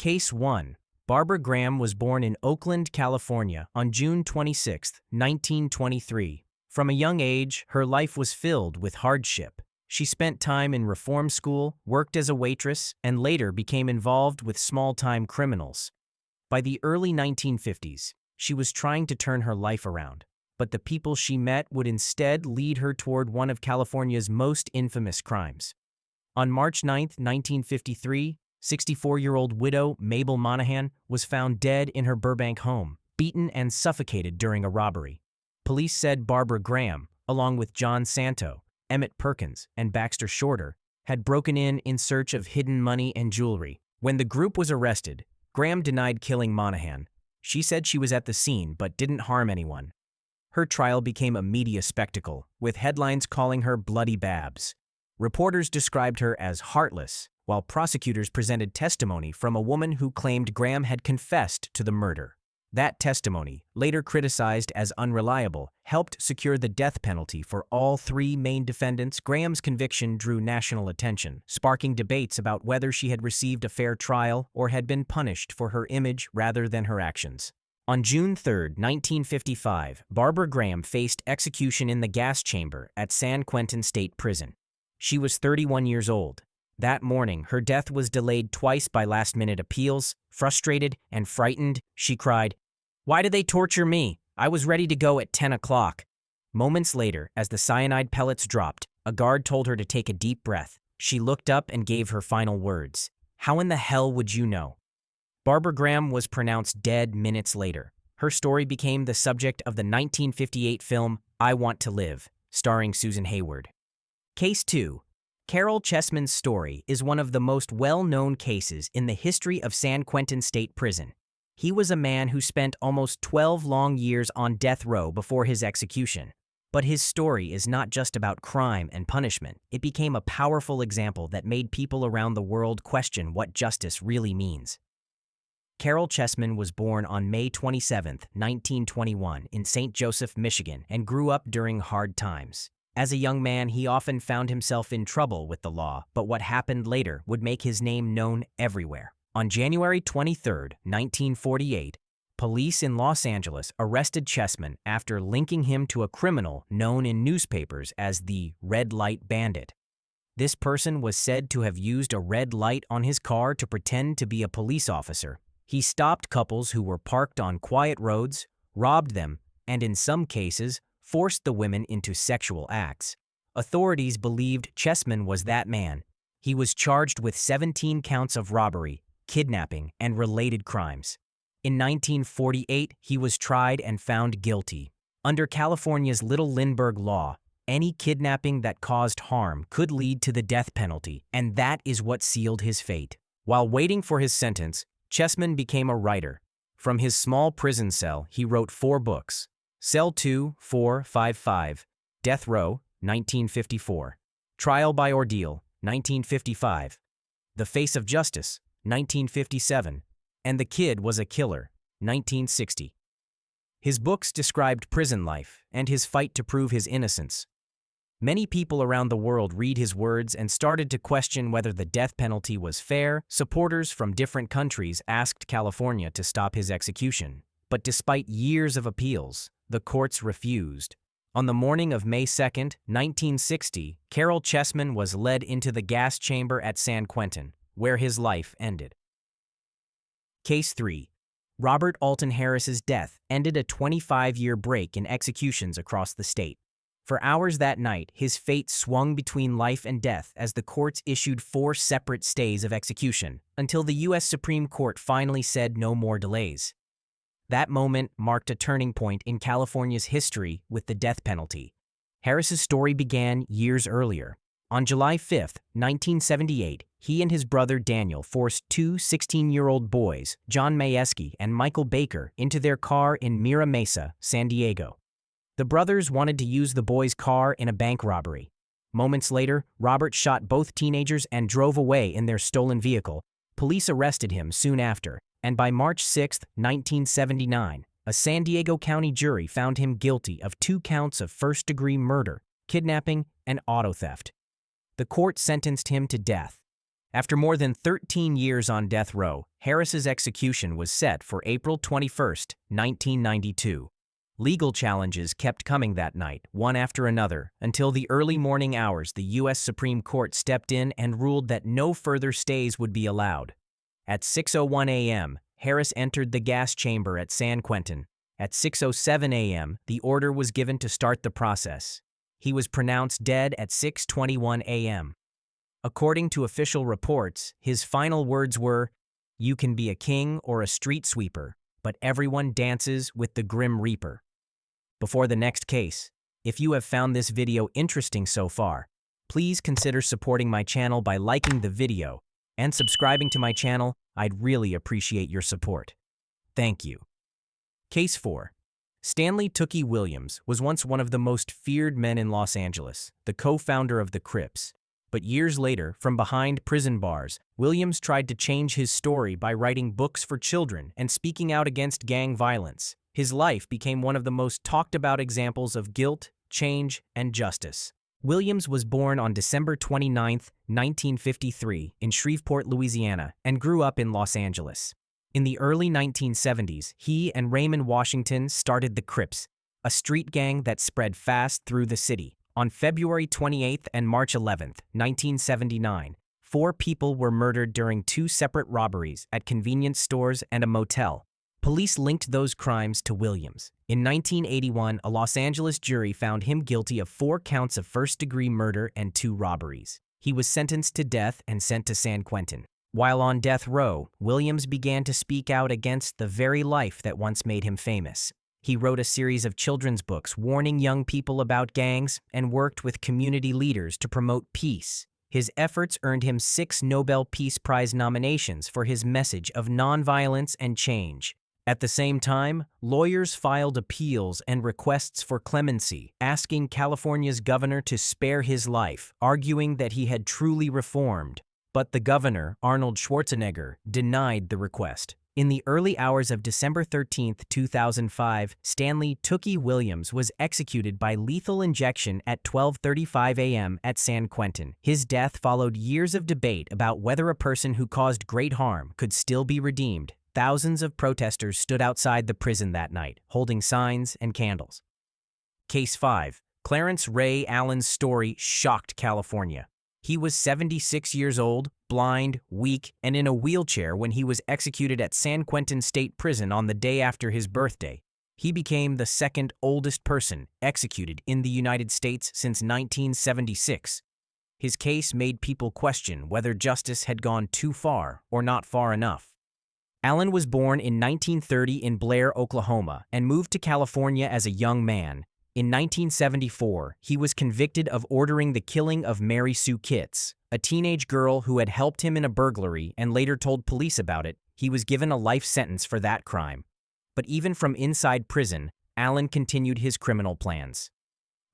Case 1. Barbara Graham was born in Oakland, California on June 26, 1923. From a young age, her life was filled with hardship. She spent time in reform school, worked as a waitress, and later became involved with small-time criminals. By the early 1950s, she was trying to turn her life around, but the people she met would instead lead her toward one of California's most infamous crimes. On March 9, 1953, 64-year-old widow Mabel Monahan was found dead in her Burbank home, beaten and suffocated during a robbery. Police said Barbara Graham, along with John Santo, Emmett Perkins, and Baxter Shorter, had broken in search of hidden money and jewelry. When the group was arrested, Graham denied killing Monahan. She said she was at the scene but didn't harm anyone. Her trial became a media spectacle, with headlines calling her Bloody Babs. Reporters described her as heartless, while prosecutors presented testimony from a woman who claimed Graham had confessed to the murder. That testimony, later criticized as unreliable, helped secure the death penalty for all three main defendants. Graham's conviction drew national attention, sparking debates about whether she had received a fair trial or had been punished for her image rather than her actions. On June 3, 1955, Barbara Graham faced execution in the gas chamber at San Quentin State Prison. She was 31 years old. That morning, her death was delayed twice by last-minute appeals. Frustrated and frightened, she cried, "Why did they torture me? I was ready to go at 10 o'clock." Moments later, as the cyanide pellets dropped, a guard told her to take a deep breath. She looked up and gave her final words. "How in the hell would you know?" Barbara Graham was pronounced dead minutes later. Her story became the subject of the 1958 film I Want to Live, starring Susan Hayward. Case 2. Caryl Chessman's story is one of the most well-known cases in the history of San Quentin State Prison. He was a man who spent almost 12 long years on death row before his execution. But his story is not just about crime and punishment. It became a powerful example that made people around the world question what justice really means. Caryl Chessman was born on May 27, 1921, in St. Joseph, Michigan, and grew up during hard times. As a young man, he often found himself in trouble with the law, but what happened later would make his name known everywhere. On January 23, 1948, police in Los Angeles arrested Chessman after linking him to a criminal known in newspapers as the Red Light Bandit. This person was said to have used a red light on his car to pretend to be a police officer. He stopped couples who were parked on quiet roads, robbed them, and in some cases, forced the women into sexual acts. Authorities believed Chessman was that man. He was charged with 17 counts of robbery, kidnapping, and related crimes. In 1948, he was tried and found guilty. Under California's Little Lindbergh law, any kidnapping that caused harm could lead to the death penalty, and that is what sealed his fate. While waiting for his sentence, Chessman became a writer. From his small prison cell, he wrote 4 books: Cell 2, 4, 5, 5, Death Row, 1954, Trial by Ordeal, 1955, The Face of Justice, 1957, and The Kid Was a Killer, 1960. His books described prison life and his fight to prove his innocence. Many people around the world read his words and started to question whether the death penalty was fair. Supporters from different countries asked California to stop his execution, but despite years of appeals, the courts refused. On the morning of May 2, 1960, Caryl Chessman was led into the gas chamber at San Quentin, where his life ended. Case 3. Robert Alton Harris's death ended a 25-year break in executions across the state. For hours that night, his fate swung between life and death as the courts issued 4 separate stays of execution, until the U.S. Supreme Court finally said no more delays. That moment marked a turning point in California's history with the death penalty. Harris's story began years earlier. On July 5, 1978, he and his brother Daniel forced 2 16-year-old boys, John Mayeski and Michael Baker, into their car in Mira Mesa, San Diego. The brothers wanted to use the boys' car in a bank robbery. Moments later, Robert shot both teenagers and drove away in their stolen vehicle. Police arrested him soon after, and by March 6, 1979, a San Diego County jury found him guilty of 2 counts of first-degree murder, kidnapping, and auto theft. The court sentenced him to death. After more than 13 years on death row, Harris's execution was set for April 21, 1992. Legal challenges kept coming that night, one after another, until the early morning hours the U.S. Supreme Court stepped in and ruled that no further stays would be allowed. At 6:01 a.m., Harris entered the gas chamber at San Quentin. At 6:07 a.m., the order was given to start the process. He was pronounced dead at 6:21 a.m. According to official reports, his final words were, "You can be a king or a street sweeper, but everyone dances with the Grim Reaper." Before the next case, if you have found this video interesting so far, please consider supporting my channel by liking the video and subscribing to my channel. I'd really appreciate your support. Thank you. Case 4. Stanley "Tookie" Williams was once one of the most feared men in Los Angeles, the co-founder of the Crips. But years later, from behind prison bars, Williams tried to change his story by writing books for children and speaking out against gang violence. His life became one of the most talked about examples of guilt, change, and justice. Williams was born on December 29, 1953, in Shreveport, Louisiana, and grew up in Los Angeles. In the early 1970s, he and Raymond Washington started the Crips, a street gang that spread fast through the city. On February 28 and March 11, 1979, 4 people were murdered during 2 separate robberies at convenience stores and a motel. Police linked those crimes to Williams. In 1981, a Los Angeles jury found him guilty of 4 counts of first-degree murder and 2 robberies. He was sentenced to death and sent to San Quentin. While on death row, Williams began to speak out against the very life that once made him famous. He wrote a series of children's books warning young people about gangs and worked with community leaders to promote peace. His efforts earned him 6 Nobel Peace Prize nominations for his message of nonviolence and change. At the same time, lawyers filed appeals and requests for clemency, asking California's governor to spare his life, arguing that he had truly reformed. But the governor, Arnold Schwarzenegger, denied the request. In the early hours of December 13, 2005, Stanley "Tookie" Williams was executed by lethal injection at 12:35 a.m. at San Quentin. His death followed years of debate about whether a person who caused great harm could still be redeemed. Thousands of protesters stood outside the prison that night, holding signs and candles. Case 5. Clarence Ray Allen's story shocked California. He was 76 years old, blind, weak, and in a wheelchair when he was executed at San Quentin State Prison on the day after his birthday. He became the second oldest person executed in the United States since 1976. His case made people question whether justice had gone too far or not far enough. Allen was born in 1930 in Blair, Oklahoma, and moved to California as a young man. In 1974, he was convicted of ordering the killing of Mary Sue Kitts, a teenage girl who had helped him in a burglary and later told police about it. He was given a life sentence for that crime. But even from inside prison, Allen continued his criminal plans.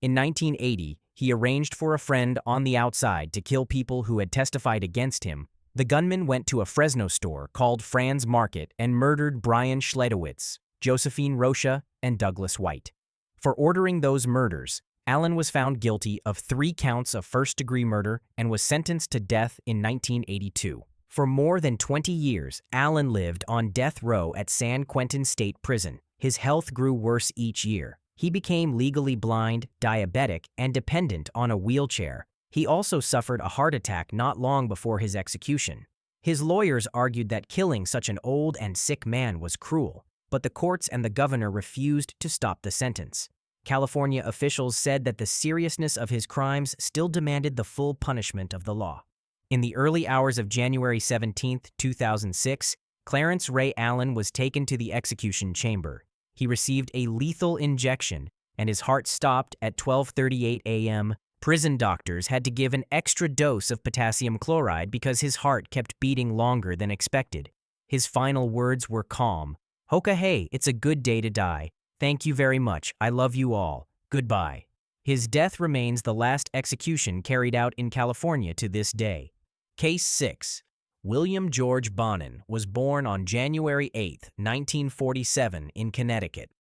In 1980, he arranged for a friend on the outside to kill people who had testified against him. The gunman went to a Fresno store called Fran's Market and murdered Brian Schledowitz, Josephine Rocha, and Douglas White. For ordering those murders, Allen was found guilty of 3 counts of first-degree murder and was sentenced to death in 1982. For more than 20 years, Allen lived on death row at San Quentin State Prison. His health grew worse each year. He became legally blind, diabetic, and dependent on a wheelchair. He also suffered a heart attack not long before his execution. His lawyers argued that killing such an old and sick man was cruel, but the courts and the governor refused to stop the sentence. California officials said that the seriousness of his crimes still demanded the full punishment of the law. In the early hours of January 17, 2006, Clarence Ray Allen was taken to the execution chamber. He received a lethal injection, and his heart stopped at 12:38 a.m. Prison doctors had to give an extra dose of potassium chloride because his heart kept beating longer than expected. His final words were calm. "Hoka hey, it's a good day to die. Thank you very much. I love you all. Goodbye." His death remains the last execution carried out in California to this day. Case 6. William George Bonin was born on January 8, 1947 in Connecticut.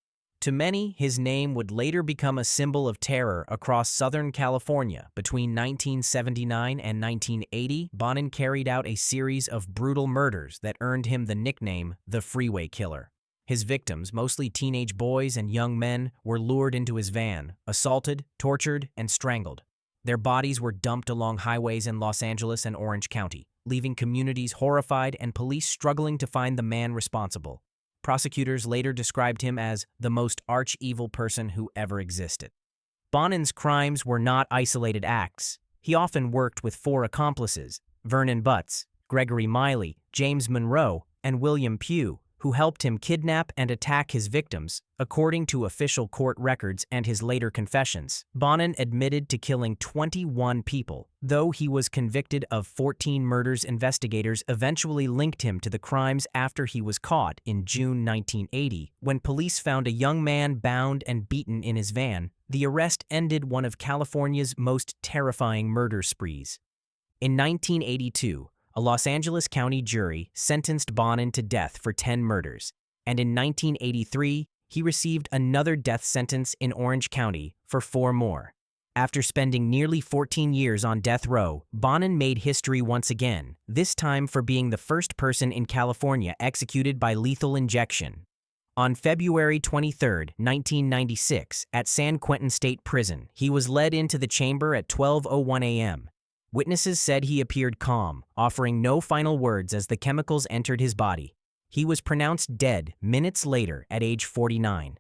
To many, his name would later become a symbol of terror across Southern California. Between 1979 and 1980, Bonin carried out a series of brutal murders that earned him the nickname the Freeway Killer. His victims, mostly teenage boys and young men, were lured into his van, assaulted, tortured, and strangled. Their bodies were dumped along highways in Los Angeles and Orange County, leaving communities horrified and police struggling to find the man responsible. Prosecutors later described him as the most arch-evil person who ever existed. Bonin's crimes were not isolated acts. He often worked with 4 accomplices, Vernon Butts, Gregory Miley, James Monroe, and William Pugh, who helped him kidnap and attack his victims, according to official court records and his later confessions. Bonin admitted to killing 21 people. Though he was convicted of 14 murders, investigators eventually linked him to the crimes after he was caught in June 1980, when police found a young man bound and beaten in his van. The arrest ended one of California's most terrifying murder sprees. In 1982, a Los Angeles County jury sentenced Bonin to death for 10 murders, and in 1983, he received another death sentence in Orange County for 4 more. After spending nearly 14 years on death row, Bonin made history once again, this time for being the first person in California executed by lethal injection. On February 23, 1996, at San Quentin State Prison, he was led into the chamber at 12:01 a.m. Witnesses said he appeared calm, offering no final words as the chemicals entered his body. He was pronounced dead minutes later at age 49.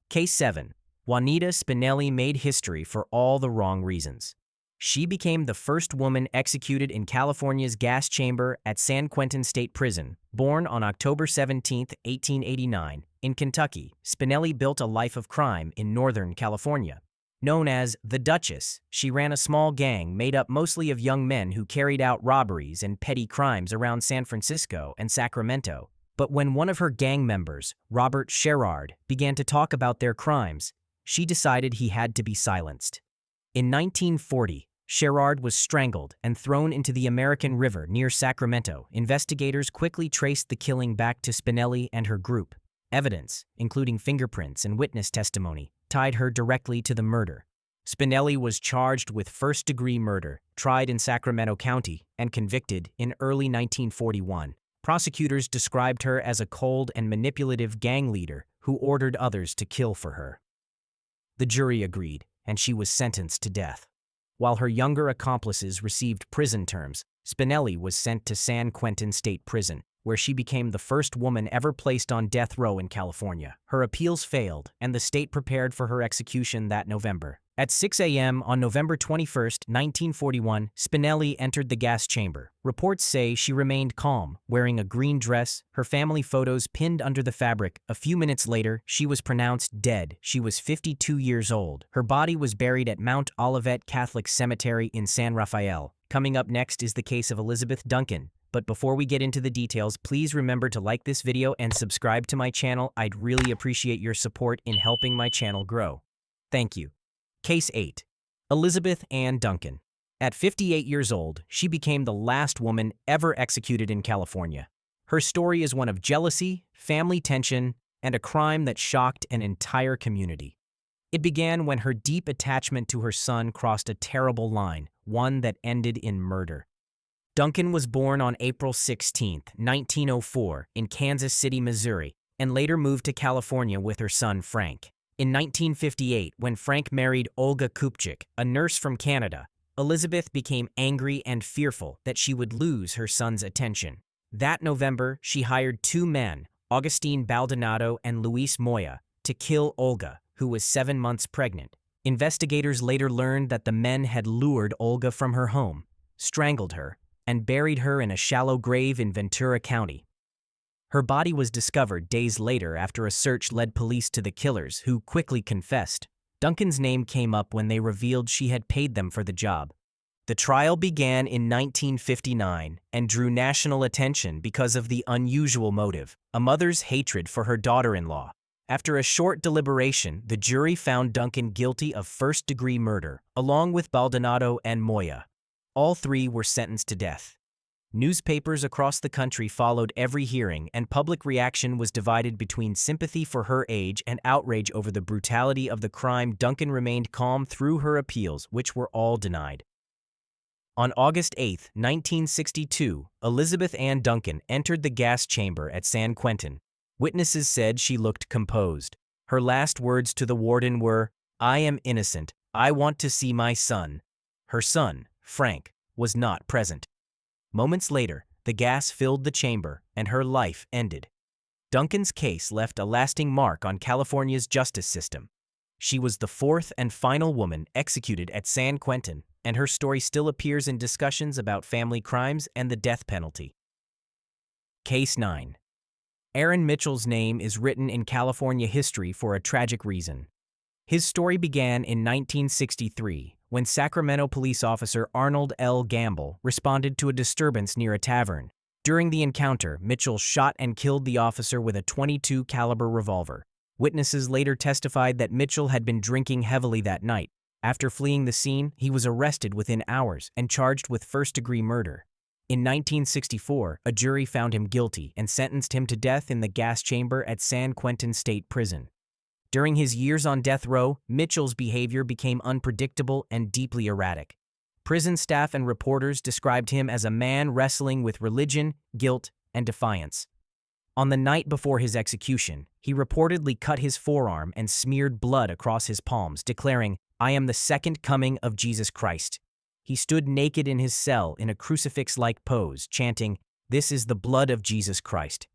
Case 7. Juanita Spinelli made history for all the wrong reasons. She became the first woman executed in California's gas chamber at San Quentin State Prison. Born on October 17, 1889, in Kentucky, Spinelli built a life of crime in Northern California. Known as the Duchess, she ran a small gang made up mostly of young men who carried out robberies and petty crimes around San Francisco and Sacramento. But when one of her gang members, Robert Sherrard, began to talk about their crimes, she decided he had to be silenced. In 1940, Sherrard was strangled and thrown into the American River near Sacramento. Investigators quickly traced the killing back to Spinelli and her group. Evidence, including fingerprints and witness testimony, tied her directly to the murder. Spinelli was charged with first-degree murder, tried in Sacramento County, and convicted in early 1941. Prosecutors described her as a cold and manipulative gang leader who ordered others to kill for her. The jury agreed, and she was sentenced to death. While her younger accomplices received prison terms, Spinelli was sent to San Quentin State Prison, where she became the first woman ever placed on death row in California. Her appeals failed, and the state prepared for her execution that November. At 6 a.m. on November 21, 1941, Spinelli entered the gas chamber. Reports say she remained calm, wearing a green dress, her family photos pinned under the fabric. A few minutes later, she was pronounced dead. She was 52 years old. Her body was buried at Mount Olivet Catholic Cemetery in San Rafael. Coming up next is the case of Elizabeth Duncan. But before we get into the details, please remember to like this video and subscribe to my channel. I'd really appreciate your support in helping my channel grow. Thank you. Case 8. Elizabeth Ann Duncan. At 58 years old, she became the last woman ever executed in California. Her story is one of jealousy, family tension, and a crime that shocked an entire community. It began when her deep attachment to her son crossed a terrible line, one that ended in murder. Duncan was born on April 16, 1904, in Kansas City, Missouri, and later moved to California with her son Frank. In 1958, when Frank married Olga Kupchik, a nurse from Canada, Elizabeth became angry and fearful that she would lose her son's attention. That November, she hired 2 men, Augustine Baldonado and Luis Moya, to kill Olga, who was 7 months pregnant. Investigators later learned that the men had lured Olga from her home, strangled her, and buried her in a shallow grave in Ventura County. Her body was discovered days later after a search led police to the killers, who quickly confessed. Duncan's name came up when they revealed she had paid them for the job. The trial began in 1959 and drew national attention because of the unusual motive, a mother's hatred for her daughter-in-law. After a short deliberation, the jury found Duncan guilty of first-degree murder, along with Baldonado and Moya. All 3 were sentenced to death. Newspapers across the country followed every hearing, and public reaction was divided between sympathy for her age and outrage over the brutality of the crime. Duncan remained calm through her appeals, which were all denied. On August 8, 1962, Elizabeth Ann Duncan entered the gas chamber at San Quentin. Witnesses said she looked composed. Her last words to the warden were, "I am innocent. I want to see my son." Her son, Frank, was not present. Moments later, the gas filled the chamber, and her life ended. Duncan's case left a lasting mark on California's justice system. She was the fourth and final woman executed at San Quentin, and her story still appears in discussions about family crimes and the death penalty. Case 9. Aaron Mitchell's name is written in California history for a tragic reason. His story began in 1963, when Sacramento police officer Arnold L. Gamble responded to a disturbance near a tavern. During the encounter, Mitchell shot and killed the officer with a .22 caliber revolver. Witnesses later testified that Mitchell had been drinking heavily that night. After fleeing the scene, he was arrested within hours and charged with first-degree murder. In 1964, a jury found him guilty and sentenced him to death in the gas chamber at San Quentin State Prison. During his years on death row, Mitchell's behavior became unpredictable and deeply erratic. Prison staff and reporters described him as a man wrestling with religion, guilt, and defiance. On the night before his execution, he reportedly cut his forearm and smeared blood across his palms, declaring, "I am the second coming of Jesus Christ." He stood naked in his cell in a crucifix-like pose, chanting, "This is the blood of Jesus Christ."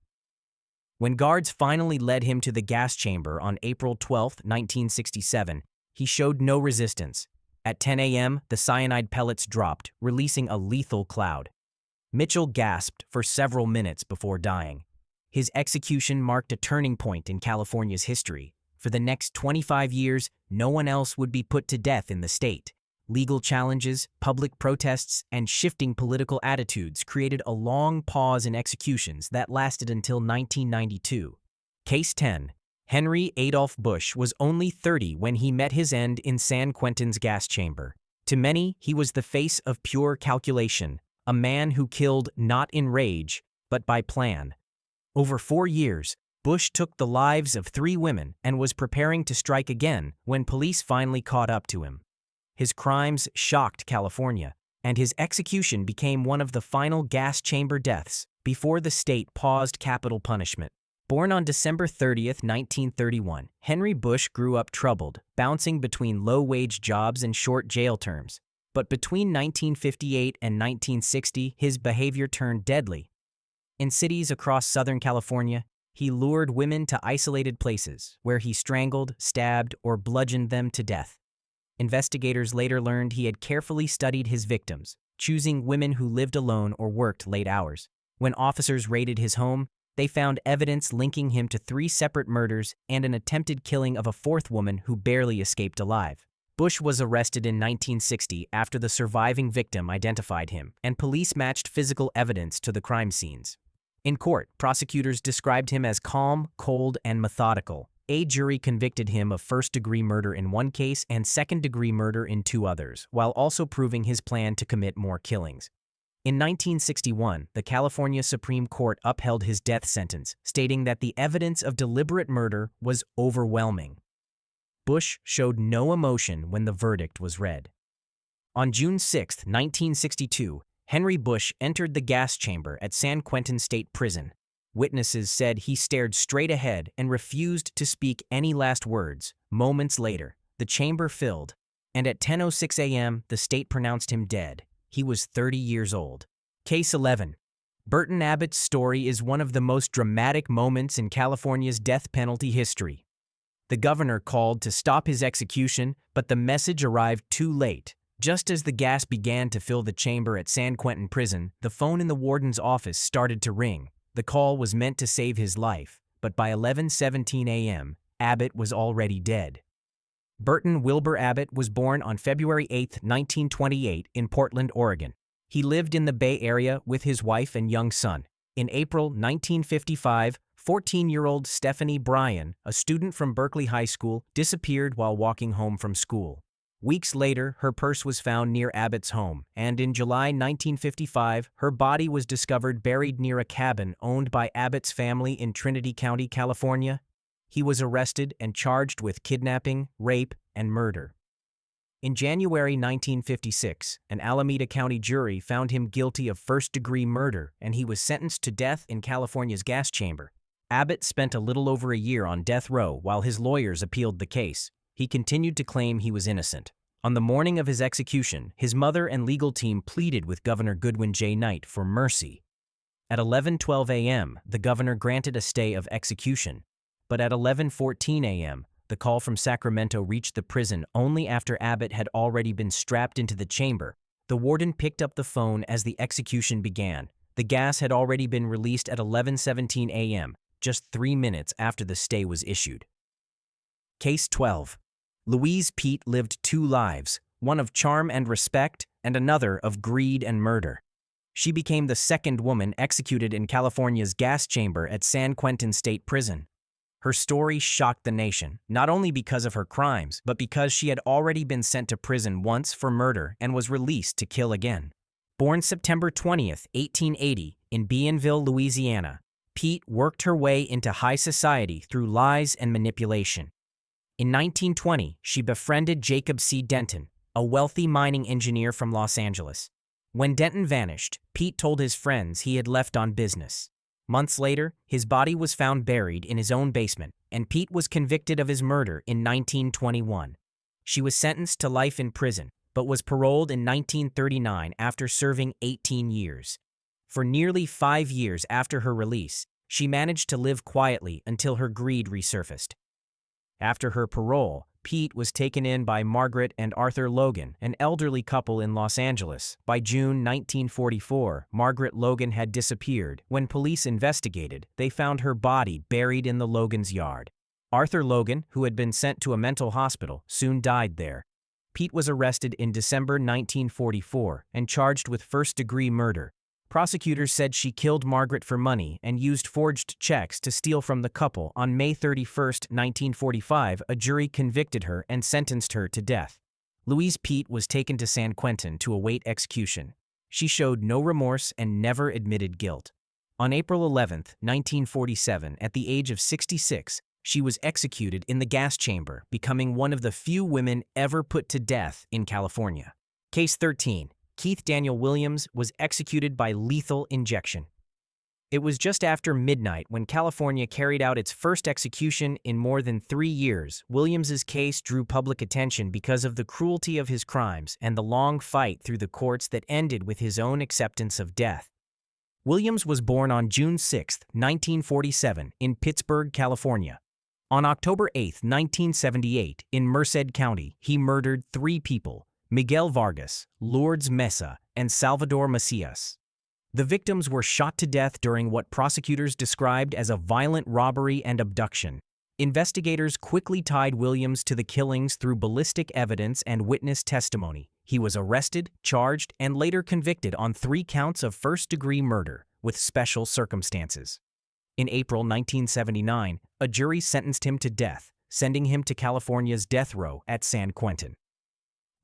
When guards finally led him to the gas chamber on April 12, 1967, he showed no resistance. At 10 a.m., the cyanide pellets dropped, releasing a lethal cloud. Mitchell gasped for several minutes before dying. His execution marked a turning point in California's history. For the next 25 years, no one else would be put to death in the state. Legal challenges, public protests, and shifting political attitudes created a long pause in executions that lasted until 1992. Case 10. Henry Adolf Bush was only 30 when he met his end in San Quentin's gas chamber. To many, he was the face of pure calculation, a man who killed not in rage, but by plan. Over 4 years, Bush took the lives of 3 women and was preparing to strike again when police finally caught up to him. His crimes shocked California, and his execution became one of the final gas chamber deaths before the state paused capital punishment. Born on December 30, 1931, Henry Bush grew up troubled, bouncing between low-wage jobs and short jail terms. But between 1958 and 1960, his behavior turned deadly. In cities across Southern California, he lured women to isolated places where he strangled, stabbed, or bludgeoned them to death. Investigators later learned he had carefully studied his victims, choosing women who lived alone or worked late hours. When officers raided his home, they found evidence linking him to 3 separate murders and an attempted killing of a 4th woman who barely escaped alive. Bush was arrested in 1960 after the surviving victim identified him, and police matched physical evidence to the crime scenes. In court, prosecutors described him as calm, cold, and methodical. A jury convicted him of first-degree murder in 1 case and second-degree murder in 2 others, while also proving his plan to commit more killings. In 1961, the California Supreme Court upheld his death sentence, stating that the evidence of deliberate murder was overwhelming. Bush showed no emotion when the verdict was read. On June 6, 1962, Henry Bush entered the gas chamber at San Quentin State Prison. Witnesses said he stared straight ahead and refused to speak any last words. Moments later, the chamber filled, and at 10:06 a.m., the state pronounced him dead. He was 30 years old. Case 11. Burton Abbott's story is one of the most dramatic moments in California's death penalty history. The governor called to stop his execution, but the message arrived too late. Just as the gas began to fill the chamber at San Quentin Prison, the phone in the warden's office started to ring. The call was meant to save his life, but by 11:17 a.m., Abbott was already dead. Burton Wilbur Abbott was born on February 8, 1928, in Portland, Oregon. He lived in the Bay Area with his wife and young son. In April 1955, 14-year-old Stephanie Bryan, a student from Berkeley High School, disappeared while walking home from school. Weeks later, her purse was found near Abbott's home, and in July 1955, her body was discovered buried near a cabin owned by Abbott's family in Trinity County, California. He was arrested and charged with kidnapping, rape, and murder. In January 1956, an Alameda County jury found him guilty of first-degree murder, and he was sentenced to death in California's gas chamber. Abbott spent a little over a year on death row while his lawyers appealed the case. He continued to claim he was innocent. On the morning of his execution, his mother and legal team pleaded with Governor Goodwin J. Knight for mercy. At 11:12 a.m., the governor granted a stay of execution, but at 11:14 a.m., the call from Sacramento reached the prison only after Abbott had already been strapped into the chamber. The warden picked up the phone as the execution began. The gas had already been released at 11:17 a.m., just 3 minutes after the stay was issued. Case 12. Louise Peete lived two lives, one of charm and respect, and another of greed and murder. She became the second woman executed in California's gas chamber at San Quentin State Prison. Her story shocked the nation, not only because of her crimes, but because she had already been sent to prison once for murder and was released to kill again. Born September 20, 1880, in Bienville, Louisiana, Peete worked her way into high society through lies and manipulation. In 1920, she befriended Jacob C. Denton, a wealthy mining engineer from Los Angeles. When Denton vanished, Peete told his friends he had left on business. Months later, his body was found buried in his own basement, and Peete was convicted of his murder in 1921. She was sentenced to life in prison, but was paroled in 1939 after serving 18 years. For nearly 5 years after her release, she managed to live quietly until her greed resurfaced. After her parole, Peete was taken in by Margaret and Arthur Logan, an elderly couple in Los Angeles. By June 1944, Margaret Logan had disappeared. When police investigated, they found her body buried in the Logans' yard. Arthur Logan, who had been sent to a mental hospital, soon died there. Peete was arrested in December 1944 and charged with first-degree murder. Prosecutors said she killed Margaret for money and used forged checks to steal from the couple. On May 31, 1945, a jury convicted her and sentenced her to death. Louise Peete was taken to San Quentin to await execution. She showed no remorse and never admitted guilt. On April 11, 1947, at the age of 66, she was executed in the gas chamber, becoming one of the few women ever put to death in California. Case 13. Keith Daniel Williams was executed by lethal injection. It was just after midnight when California carried out its first execution in more than 3 years. Williams's case drew public attention because of the cruelty of his crimes and the long fight through the courts that ended with his own acceptance of death. Williams was born on June 6, 1947, in Pittsburgh, California. On October 8, 1978, in Merced County, he murdered 3 people: Miguel Vargas, Lourdes Mesa, and Salvador Macias. The victims were shot to death during what prosecutors described as a violent robbery and abduction. Investigators quickly tied Williams to the killings through ballistic evidence and witness testimony. He was arrested, charged, and later convicted on 3 counts of first-degree murder, with special circumstances. In April 1979, a jury sentenced him to death, sending him to California's death row at San Quentin.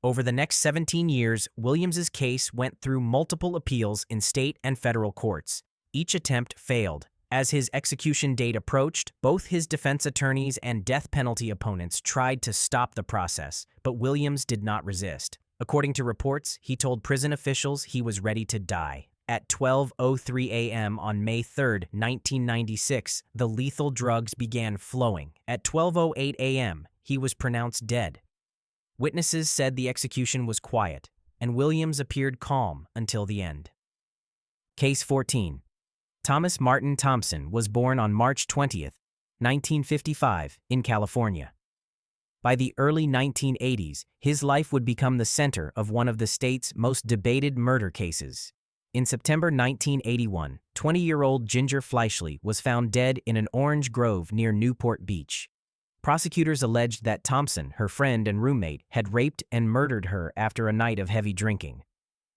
Over the next 17 years, Williams's case went through multiple appeals in state and federal courts. Each attempt failed. As his execution date approached, both his defense attorneys and death penalty opponents tried to stop the process, but Williams did not resist. According to reports, he told prison officials he was ready to die. At 12:03 a.m. on May 3, 1996, the lethal drugs began flowing. At 12:08 a.m., he was pronounced dead. Witnesses said the execution was quiet, and Williams appeared calm until the end. Case 14. Thomas Martin Thompson was born on March 20, 1955, in California. By the early 1980s, his life would become the center of one of the state's most debated murder cases. In September 1981, 20-year-old Ginger Fleischle was found dead in an orange grove near Newport Beach. Prosecutors alleged that Thompson, her friend and roommate, had raped and murdered her after a night of heavy drinking.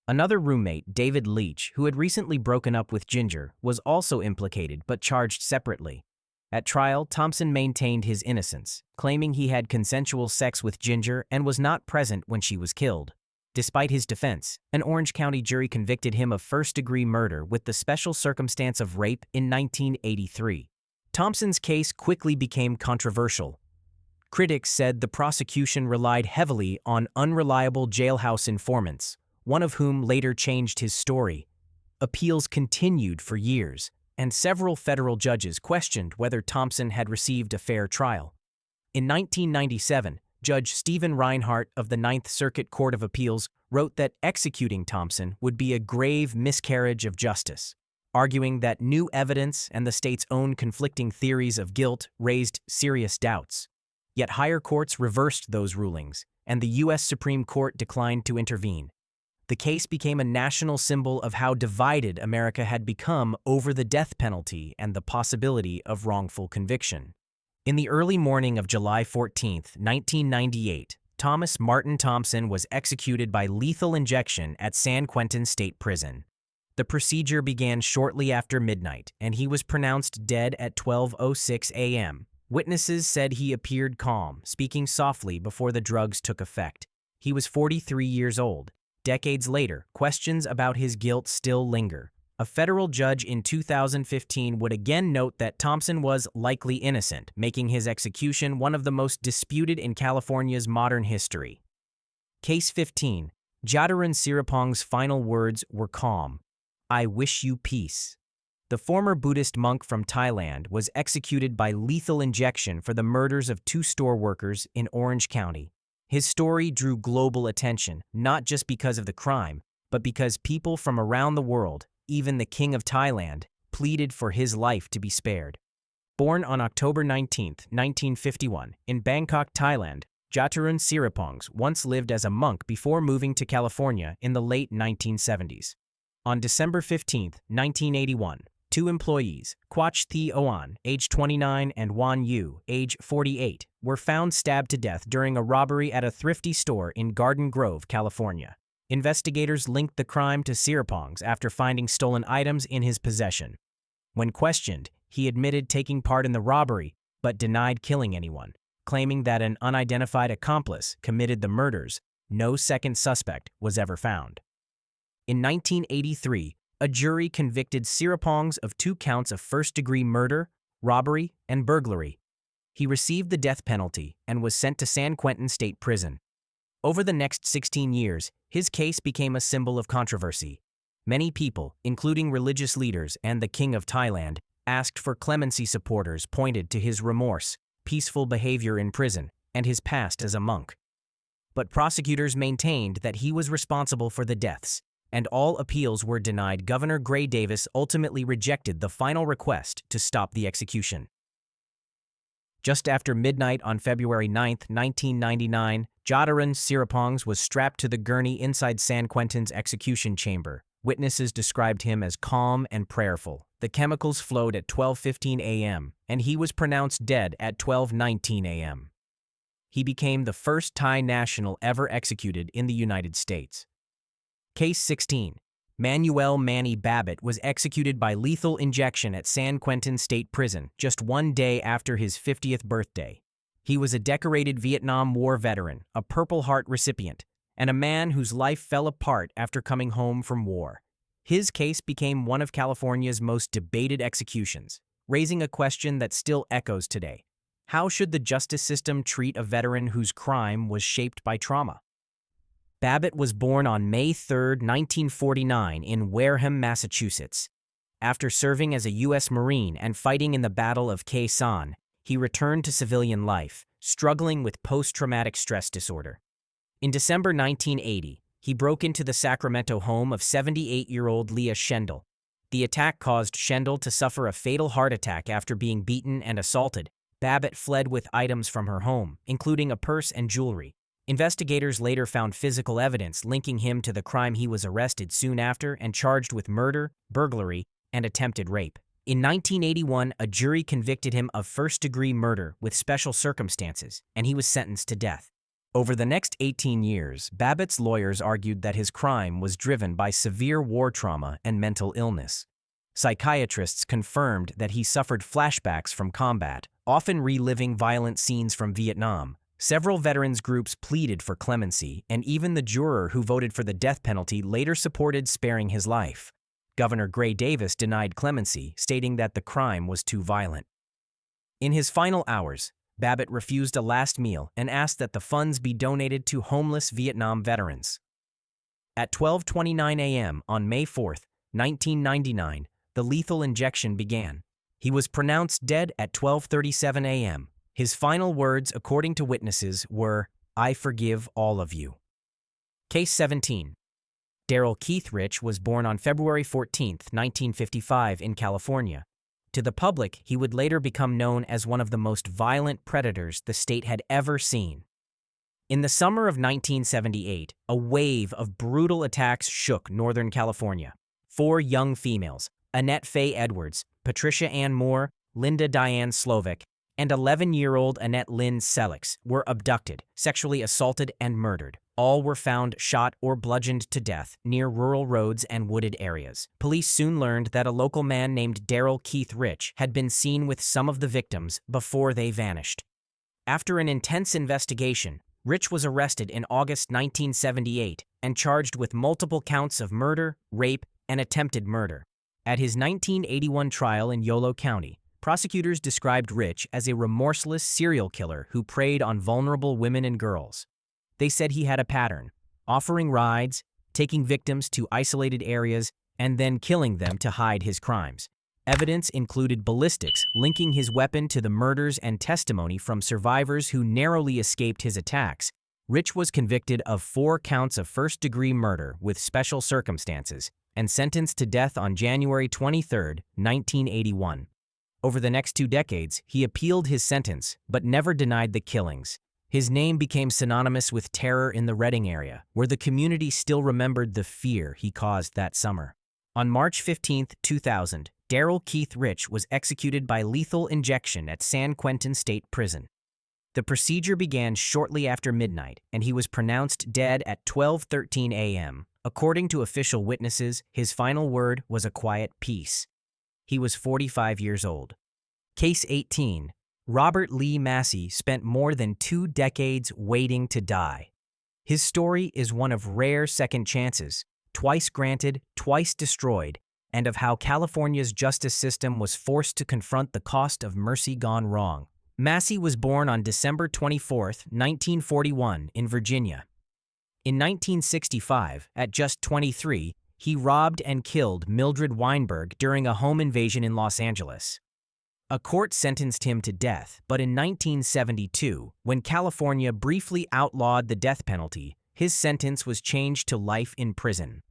Another roommate, David Leach, who had recently broken up with Ginger, was also implicated but charged separately. At trial, Thompson maintained his innocence, claiming he had consensual sex with Ginger and was not present when she was killed. Despite his defense, an Orange County jury convicted him of first-degree murder with the special circumstance of rape in 1983. Thompson's case quickly became controversial. Critics said the prosecution relied heavily on unreliable jailhouse informants, one of whom later changed his story. Appeals continued for years, and several federal judges questioned whether Thompson had received a fair trial. In 1997, Judge Stephen Reinhart of the Ninth Circuit Court of Appeals wrote that executing Thompson would be a grave miscarriage of justice, arguing that new evidence and the state's own conflicting theories of guilt raised serious doubts. Yet higher courts reversed those rulings, and the U.S. Supreme Court declined to intervene. The case became a national symbol of how divided America had become over the death penalty and the possibility of wrongful conviction. In the early morning of July 14, 1998, Thomas Martin Thompson was executed by lethal injection at San Quentin State Prison. The procedure began shortly after midnight, and he was pronounced dead at 12:06 a.m. Witnesses said he appeared calm, speaking softly before the drugs took effect. He was 43 years old. Decades later, questions about his guilt still linger. A federal judge in 2015 would again note that Thompson was likely innocent, making his execution one of the most disputed in California's modern history. Case 15. Jaturun Siripongs' final words were calm. "I wish you peace." The former Buddhist monk from Thailand was executed by lethal injection for the murders of 2 store workers in Orange County. His story drew global attention, not just because of the crime, but because people from around the world, even the King of Thailand, pleaded for his life to be spared. Born on October 19, 1951, in Bangkok, Thailand, Jaturun Siripongs once lived as a monk before moving to California in the late 1970s. On December 15, 1981, 2 employees, Quach Thi Oan, age 29, and Wan Yu, age 48, were found stabbed to death during a robbery at a thrifty store in Garden Grove, California. Investigators linked the crime to Siripongs after finding stolen items in his possession. When questioned, he admitted taking part in the robbery, but denied killing anyone, claiming that an unidentified accomplice committed the murders. No second suspect was ever found. In 1983, a jury convicted Siripongs of 2 counts of first-degree murder, robbery, and burglary. He received the death penalty and was sent to San Quentin State Prison. Over the next 16 years, his case became a symbol of controversy. Many people, including religious leaders and the King of Thailand, asked for clemency. Supporters pointed to his remorse, peaceful behavior in prison, and his past as a monk. But prosecutors maintained that he was responsible for the deaths, and all appeals were denied. Governor Gray Davis ultimately rejected the final request to stop the execution. Just after midnight on February 9, 1999, Jaturun Siripongs was strapped to the gurney inside San Quentin's execution chamber. Witnesses described him as calm and prayerful. The chemicals flowed at 12:15 a.m., and he was pronounced dead at 12:19 a.m. He became the first Thai national ever executed in the United States. Case 16. Manuel Manny Babbitt was executed by lethal injection at San Quentin State Prison just 1 day after his 50th birthday. He was a decorated Vietnam War veteran, a Purple Heart recipient, and a man whose life fell apart after coming home from war. His case became one of California's most debated executions, raising a question that still echoes today. How should the justice system treat a veteran whose crime was shaped by trauma? Babbitt was born on May 3, 1949 in Wareham, Massachusetts. After serving as a U.S. Marine and fighting in the Battle of Khe Sanh, he returned to civilian life, struggling with post-traumatic stress disorder. In December 1980, he broke into the Sacramento home of 78-year-old Leah Schendel. The attack caused Schendel to suffer a fatal heart attack after being beaten and assaulted. Babbitt fled with items from her home, including a purse and jewelry. Investigators later found physical evidence linking him to the crime. He was arrested soon after and charged with murder, burglary, and attempted rape. In 1981, a jury convicted him of first-degree murder with special circumstances, and he was sentenced to death. Over the next 18 years, Babbitt's lawyers argued that his crime was driven by severe war trauma and mental illness. Psychiatrists confirmed that he suffered flashbacks from combat, often reliving violent scenes from Vietnam. Several veterans groups pleaded for clemency, and even the juror who voted for the death penalty later supported sparing his life. Governor Gray Davis denied clemency, stating that the crime was too violent. In his final hours, Babbitt refused a last meal and asked that the funds be donated to homeless Vietnam veterans. At 12:29 a.m. on May 4, 1999, the lethal injection began. He was pronounced dead at 12:37 a.m. His final words, according to witnesses, were, "I forgive all of you." Case 17. Darrell Keith Rich was born on February 14, 1955, in California. To the public, he would later become known as one of the most violent predators the state had ever seen. In the summer of 1978, a wave of brutal attacks shook Northern California. 4 young females, Annette Faye Edwards, Patricia Ann Moore, Linda Diane Slovic, and 11-year-old Annette Lynn Selix, were abducted, sexually assaulted, and murdered. All were found shot or bludgeoned to death near rural roads and wooded areas. Police soon learned that a local man named Darrell Keith Rich had been seen with some of the victims before they vanished. After an intense investigation, Rich was arrested in August 1978 and charged with multiple counts of murder, rape, and attempted murder. At his 1981 trial in Yolo County, prosecutors described Rich as a remorseless serial killer who preyed on vulnerable women and girls. They said he had a pattern: offering rides, taking victims to isolated areas, and then killing them to hide his crimes. Evidence included ballistics linking his weapon to the murders and testimony from survivors who narrowly escaped his attacks. Rich was convicted of 4 counts of first-degree murder with special circumstances and sentenced to death on January 23, 1981. Over the next 2 decades, he appealed his sentence, but never denied the killings. His name became synonymous with terror in the Redding area, where the community still remembered the fear he caused that summer. On March 15, 2000, Darrell Keith Rich was executed by lethal injection at San Quentin State Prison. The procedure began shortly after midnight, and he was pronounced dead at 12:13 a.m. According to official witnesses, his final word was a quiet peace. He was 45 years old. Case 18. Robert Lee Massie spent more than 2 decades waiting to die. His story is one of rare second chances, twice granted, twice destroyed, and of how California's justice system was forced to confront the cost of mercy gone wrong. Massie was born on December 24, 1941, in Virginia. In 1965, at just 23, he robbed and killed Mildred Weinberg during a home invasion in Los Angeles. A court sentenced him to death, but in 1972, when California briefly outlawed the death penalty, his sentence was changed to life in prison.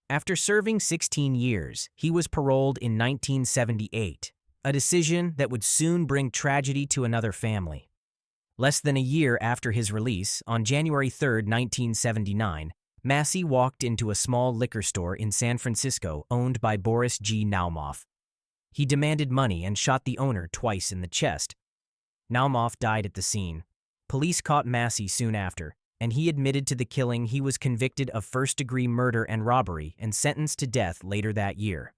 After serving 16 years, he was paroled in 1978, a decision that would soon bring tragedy to another family. Less than a year after his release, on January 3, 1979, Massie walked into a small liquor store in San Francisco owned by Boris G. Naumoff. He demanded money and shot the owner twice in the chest. Naumoff died at the scene. Police caught Massie soon after, and he admitted to the killing. He was convicted of first-degree murder and robbery and sentenced to death later that year.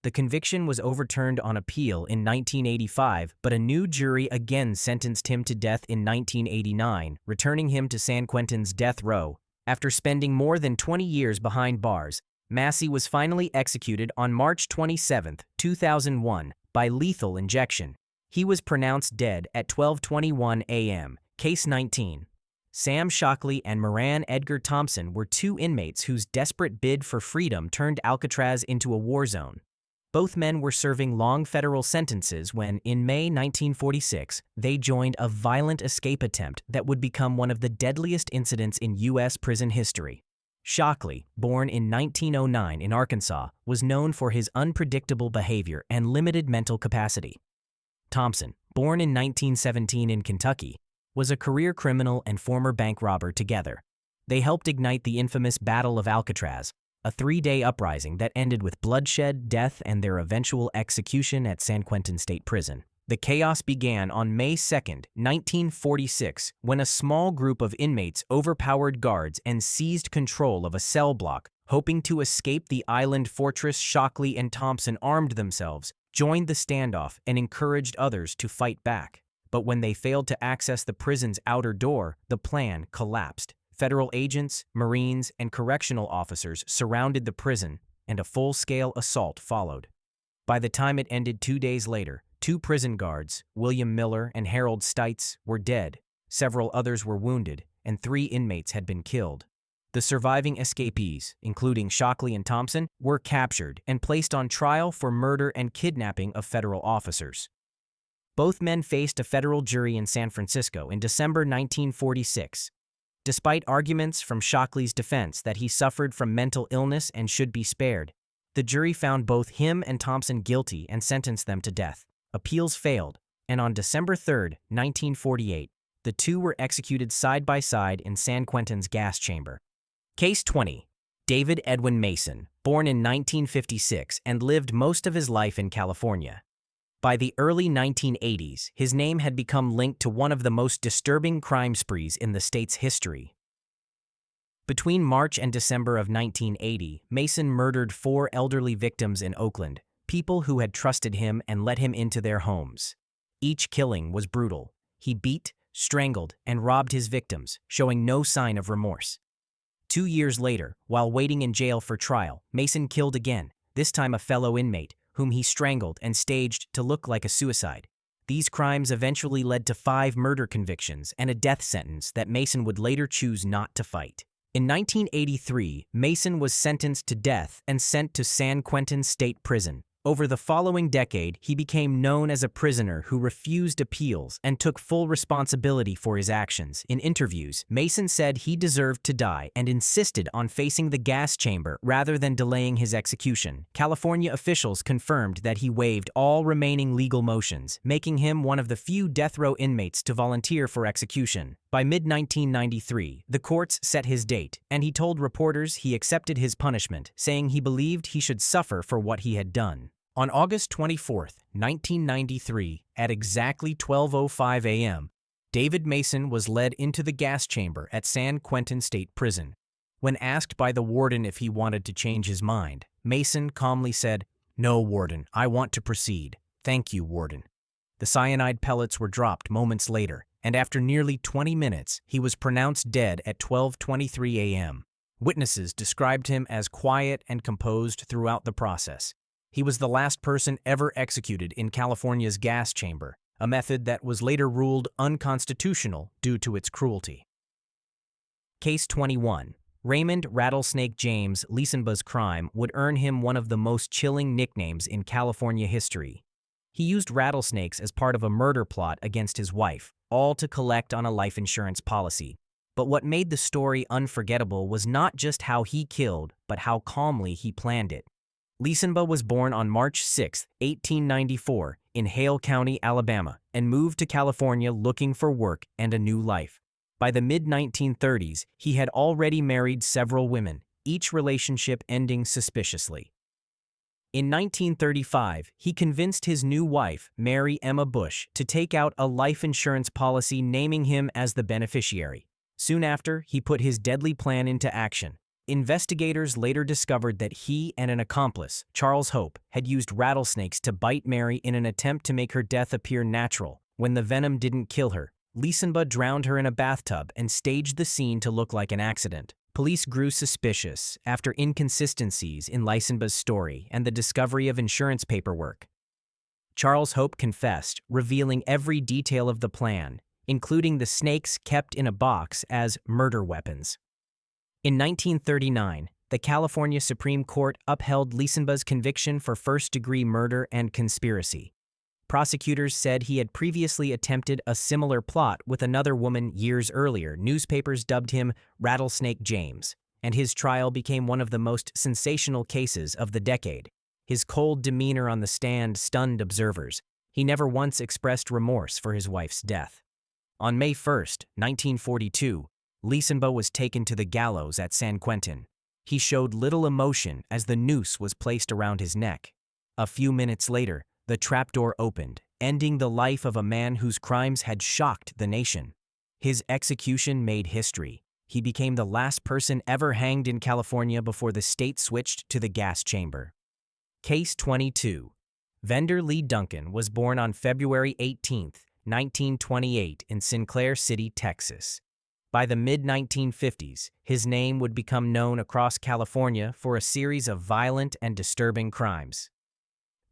The conviction was overturned on appeal in 1985, but a new jury again sentenced him to death in 1989, returning him to San Quentin's death row. After spending more than 20 years behind bars, Massie was finally executed on March 27, 2001, by lethal injection. He was pronounced dead at 12:21 a.m. Case 19. Sam Shockley and Moran Edgar Thompson were 2 inmates whose desperate bid for freedom turned Alcatraz into a war zone. Both men were serving long federal sentences when, in May 1946, they joined a violent escape attempt that would become one of the deadliest incidents in U.S. prison history. Shockley, born in 1909 in Arkansas, was known for his unpredictable behavior and limited mental capacity. Thompson, born in 1917 in Kentucky, was a career criminal and former bank robber. Together, they helped ignite the infamous Battle of Alcatraz, a 3-day uprising that ended with bloodshed, death, and their eventual execution at San Quentin State Prison. The chaos began on May 2, 1946, when a small group of inmates overpowered guards and seized control of a cell block Hoping to escape the island fortress, Shockley and Thompson armed themselves, joined the standoff, and encouraged others to fight back. But when they failed to access the prison's outer door, the plan collapsed. Federal agents, Marines, and correctional officers surrounded the prison, and a full-scale assault followed. By the time it ended 2 days later, 2 prison guards, William Miller and Harold Stites, were dead, several others were wounded, and 3 inmates had been killed. The surviving escapees, including Shockley and Thompson, were captured and placed on trial for murder and kidnapping of federal officers. Both men faced a federal jury in San Francisco in December 1946. Despite arguments from Shockley's defense that he suffered from mental illness and should be spared, the jury found both him and Thompson guilty and sentenced them to death. Appeals failed, and on December 3, 1948, the two were executed side by side in San Quentin's gas chamber. Case 20. David Edwin Mason, born in 1956 and lived most of his life in California. By the early 1980s, his name had become linked to one of the most disturbing crime sprees in the state's history. Between March and December of 1980, Mason murdered 4 elderly victims in Oakland, people who had trusted him and let him into their homes. Each killing was brutal. He beat, strangled, and robbed his victims, showing no sign of remorse. 2 years later, while waiting in jail for trial, Mason killed again, this time a fellow inmate, whom he strangled and staged to look like a suicide. These crimes eventually led to 5 murder convictions and a death sentence that Mason would later choose not to fight. In 1983, Mason was sentenced to death and sent to San Quentin State Prison. Over the following decade, he became known as a prisoner who refused appeals and took full responsibility for his actions. In interviews, Mason said he deserved to die and insisted on facing the gas chamber rather than delaying his execution. California officials confirmed that he waived all remaining legal motions, making him one of the few death row inmates to volunteer for execution. By mid-1993, the courts set his date, and he told reporters he accepted his punishment, saying he believed he should suffer for what he had done. On August 24, 1993, at exactly 12:05 a.m., David Mason was led into the gas chamber at San Quentin State Prison. When asked by the warden if he wanted to change his mind, Mason calmly said, "No, warden, I want to proceed. Thank you, warden." The cyanide pellets were dropped moments later, and after nearly 20 minutes, he was pronounced dead at 12:23 a.m. Witnesses described him as quiet and composed throughout the process. He was the last person ever executed in California's gas chamber, a method that was later ruled unconstitutional due to its cruelty. Case 21. Raymond "Rattlesnake" James Lisenba's crime would earn him one of the most chilling nicknames in California history. He used rattlesnakes as part of a murder plot against his wife, all to collect on a life insurance policy. But what made the story unforgettable was not just how he killed, but how calmly he planned it. Lisenba was born on March 6, 1894, in Hale County, Alabama, and moved to California looking for work and a new life. By the mid-1930s, he had already married several women, each relationship ending suspiciously. In 1935, he convinced his new wife, Mary Emma Bush, to take out a life insurance policy naming him as the beneficiary. Soon after, he put his deadly plan into action. Investigators later discovered that he and an accomplice, Charles Hope, had used rattlesnakes to bite Mary in an attempt to make her death appear natural. When the venom didn't kill her, Lisenba drowned her in a bathtub and staged the scene to look like an accident. Police grew suspicious after inconsistencies in Lisenba's story and the discovery of insurance paperwork. Charles Hope confessed, revealing every detail of the plan, including the snakes kept in a box as murder weapons. In 1939, the California Supreme Court upheld Lisenba's conviction for first-degree murder and conspiracy. Prosecutors said he had previously attempted a similar plot with another woman years earlier. Newspapers dubbed him Rattlesnake James, and his trial became one of the most sensational cases of the decade. His cold demeanor on the stand stunned observers. He never once expressed remorse for his wife's death. On May 1, 1942, Lisenba was taken to the gallows at San Quentin. He showed little emotion as the noose was placed around his neck. A few minutes later, the trapdoor opened, ending the life of a man whose crimes had shocked the nation. His execution made history. He became the last person ever hanged in California before the state switched to the gas chamber. Case 22. Vender Lee Duncan was born on February 18, 1928 in Sinclair City, Texas. By the mid-1950s, his name would become known across California for a series of violent and disturbing crimes.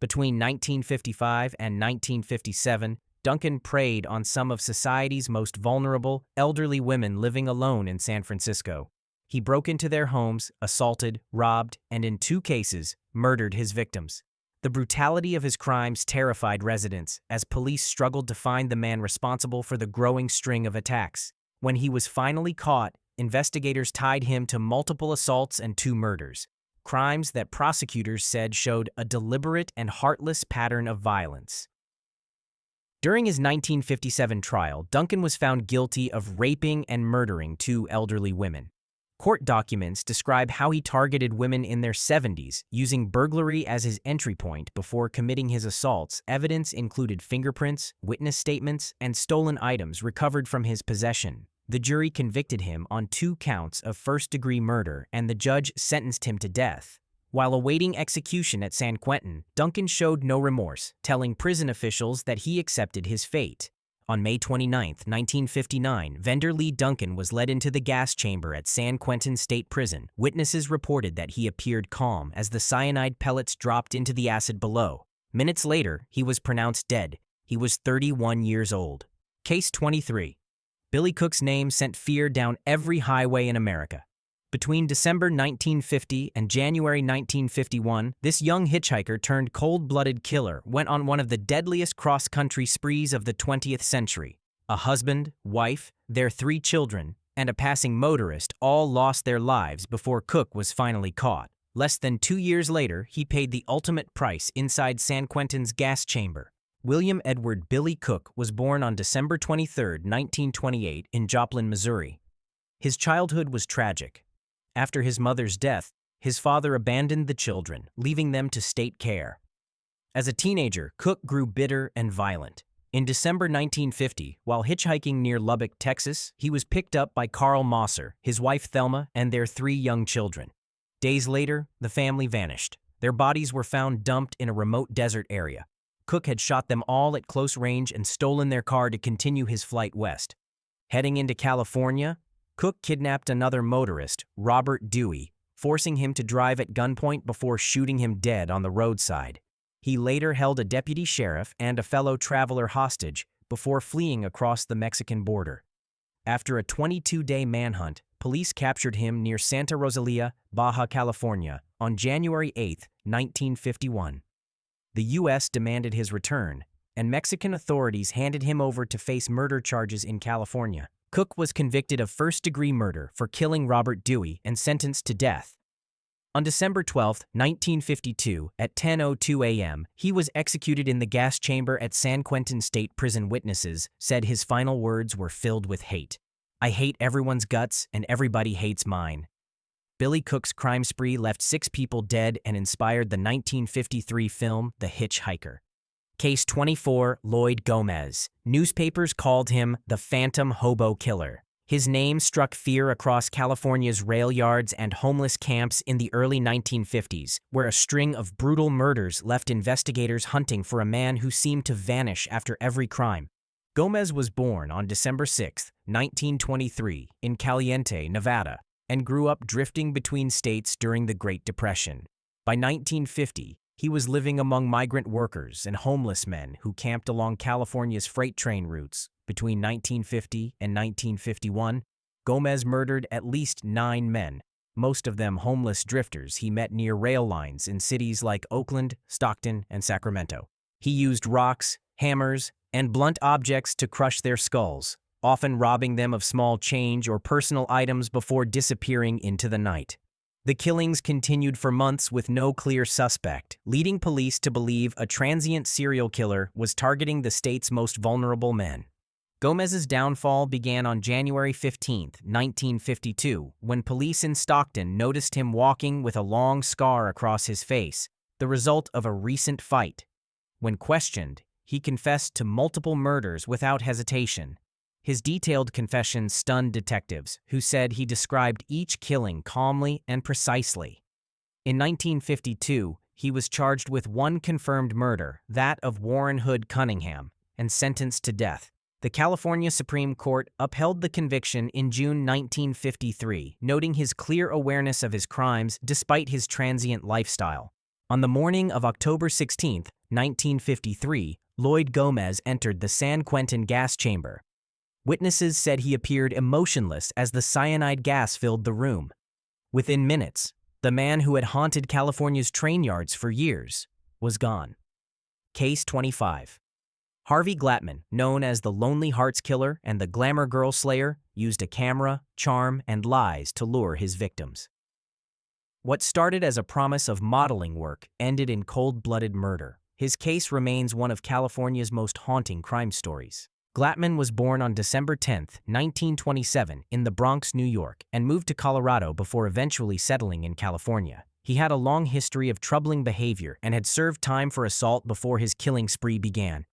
Between 1955 and 1957, Duncan preyed on some of society's most vulnerable, elderly women living alone in San Francisco. He broke into their homes, assaulted, robbed, and in 2 cases, murdered his victims. The brutality of his crimes terrified residents as police struggled to find the man responsible for the growing string of attacks. When he was finally caught, investigators tied him to multiple assaults and 2 murders, crimes that prosecutors said showed a deliberate and heartless pattern of violence. During his 1957 trial, Duncan was found guilty of raping and murdering 2 elderly women. Court documents describe how he targeted women in their 70s, using burglary as his entry point before committing his assaults. Evidence included fingerprints, witness statements, and stolen items recovered from his possession. The jury convicted him on 2 counts of first-degree murder, and the judge sentenced him to death. While awaiting execution at San Quentin, Duncan showed no remorse, telling prison officials that he accepted his fate. On May 29, 1959, Vender Lee Duncan was led into the gas chamber at San Quentin State Prison. Witnesses reported that he appeared calm as the cyanide pellets dropped into the acid below. Minutes later, he was pronounced dead. He was 31 years old. Case 23. Billy Cook's name sent fear down every highway in America. Between December 1950 and January 1951, this young hitchhiker turned cold-blooded killer went on one of the deadliest cross-country sprees of the 20th century. A husband, wife, their 3 children, and a passing motorist all lost their lives before Cook was finally caught. Less than 2 years later, he paid the ultimate price inside San Quentin's gas chamber. William Edward Billy Cook was born on December 23, 1928 in Joplin, Missouri. His childhood was tragic. After his mother's death, his father abandoned the children, leaving them to state care. As a teenager, Cook grew bitter and violent. In December 1950, while hitchhiking near Lubbock, Texas, he was picked up by Carl Mosser, his wife Thelma, and their 3 young children. Days later, the family vanished. Their bodies were found dumped in a remote desert area. Cook had shot them all at close range and stolen their car to continue his flight west. Heading into California, Cook kidnapped another motorist, Robert Dewey, forcing him to drive at gunpoint before shooting him dead on the roadside. He later held a deputy sheriff and a fellow traveler hostage before fleeing across the Mexican border. After a 22-day manhunt, police captured him near Santa Rosalia, Baja California, on January 8, 1951. The U.S. demanded his return, and Mexican authorities handed him over to face murder charges in California. Cook was convicted of first-degree murder for killing Robert Dewey and sentenced to death. On December 12, 1952, at 10:02 a.m., he was executed in the gas chamber at San Quentin State Prison. Witnesses said his final words were filled with hate. "I hate everyone's guts, and everybody hates mine." Billy Cook's crime spree left 6 people dead and inspired the 1953 film The Hitchhiker. Case 24, Lloyd Gomez. Newspapers called him the Phantom Hobo Killer. His name struck fear across California's rail yards and homeless camps in the early 1950s, where a string of brutal murders left investigators hunting for a man who seemed to vanish after every crime. Gomez was born on December 6, 1923, in Caliente, Nevada, and grew up drifting between states during the Great Depression. By 1950, he was living among migrant workers and homeless men who camped along California's freight train routes. Between 1950 and 1951, Gomez murdered at least 9 men, most of them homeless drifters he met near rail lines in cities like Oakland, Stockton, and Sacramento. He used rocks, hammers, and blunt objects to crush their skulls, often robbing them of small change or personal items before disappearing into the night. The killings continued for months with no clear suspect, leading police to believe a transient serial killer was targeting the state's most vulnerable men. Gomez's downfall began on January 15, 1952, when police in Stockton noticed him walking with a long scar across his face, the result of a recent fight. When questioned, he confessed to multiple murders without hesitation. His detailed confession stunned detectives, who said he described each killing calmly and precisely. In 1952, he was charged with one confirmed murder, that of Warren Hood Cunningham, and sentenced to death. The California Supreme Court upheld the conviction in June 1953, noting his clear awareness of his crimes despite his transient lifestyle. On the morning of October 16, 1953, Lloyd Gomez entered the San Quentin gas chamber. Witnesses said he appeared emotionless as the cyanide gas filled the room. Within minutes, the man who had haunted California's train yards for years was gone. Case 25. Harvey Glatman, known as the Lonely Hearts Killer and the Glamour Girl Slayer, used a camera, charm, and lies to lure his victims. What started as a promise of modeling work ended in cold-blooded murder. His case remains one of California's most haunting crime stories. Glatman was born on December 10, 1927, in the Bronx, New York, and moved to Colorado before eventually settling in California. He had a long history of troubling behavior and had served time for assault before his killing spree began.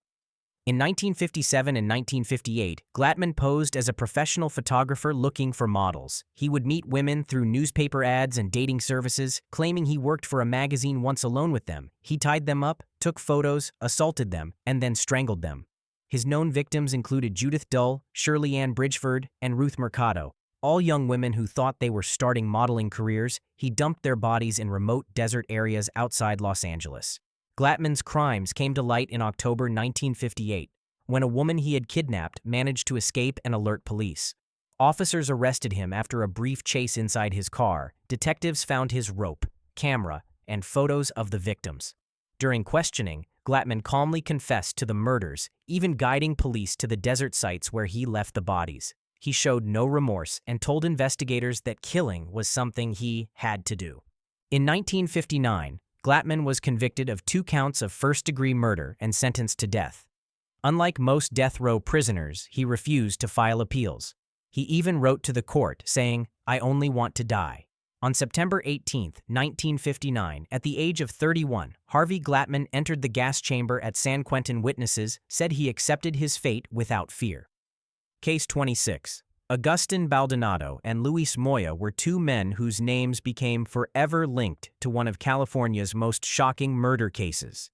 In 1957 and 1958, Glatman posed as a professional photographer looking for models. He would meet women through newspaper ads and dating services, claiming he worked for a magazine. Once alone with them, he tied them up, took photos, assaulted them, and then strangled them. His known victims included Judith Dull, Shirley Ann Bridgeford, and Ruth Mercado, all young women who thought they were starting modeling careers. He dumped their bodies in remote desert areas outside Los Angeles. Glatman's crimes came to light in October 1958, when a woman he had kidnapped managed to escape and alert police. Officers arrested him after a brief chase inside his car. Detectives found his rope, camera, and photos of the victims. During questioning, Glatman calmly confessed to the murders, even guiding police to the desert sites where he left the bodies. He showed no remorse and told investigators that killing was something he had to do. In 1959, Glatman was convicted of 2 counts of first-degree murder and sentenced to death. Unlike most death row prisoners, he refused to file appeals. He even wrote to the court saying, "I only want to die." On September 18, 1959, at the age of 31, Harvey Glatman entered the gas chamber at San Quentin. Witnesses said he accepted his fate without fear. Case 26. Agustin Baldonado and Luis Moya were 2 men whose names became forever linked to one of California's most shocking murder cases.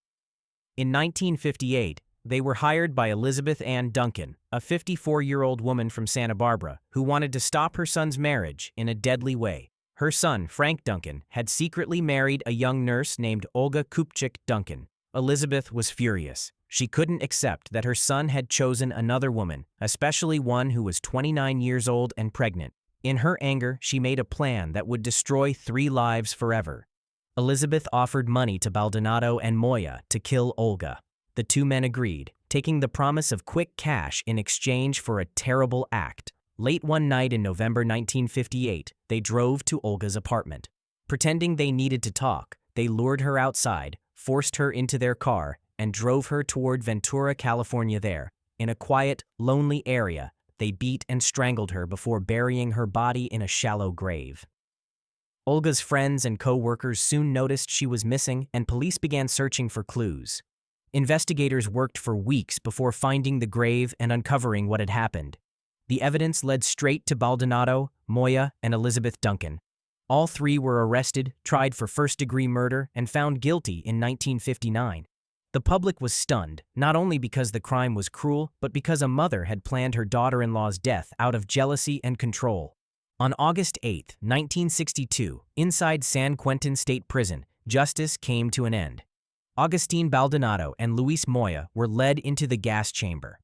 In 1958, they were hired by Elizabeth Ann Duncan, a 54-year-old woman from Santa Barbara, who wanted to stop her son's marriage in a deadly way. Her son, Frank Duncan, had secretly married a young nurse named Olga Kupchik Duncan. Elizabeth was furious. She couldn't accept that her son had chosen another woman, especially one who was 29 years old and pregnant. In her anger, she made a plan that would destroy 3 lives forever. Elizabeth offered money to Baldonado and Moya to kill Olga. The 2 men agreed, taking the promise of quick cash in exchange for a terrible act. Late one night in November 1958, they drove to Olga's apartment. Pretending they needed to talk, they lured her outside, forced her into their car, and drove her toward Ventura, California. There, in a quiet, lonely area, they beat and strangled her before burying her body in a shallow grave. Olga's friends and co-workers soon noticed she was missing, and police began searching for clues. Investigators worked for weeks before finding the grave and uncovering what had happened. The evidence led straight to Baldonado, Moya, and Elizabeth Duncan. All 3 were arrested, tried for first-degree murder, and found guilty in 1959. The public was stunned, not only because the crime was cruel, but because a mother had planned her daughter-in-law's death out of jealousy and control. On August 8, 1962, inside San Quentin State Prison, justice came to an end. Agustin Baldonado and Luis Moya were led into the gas chamber.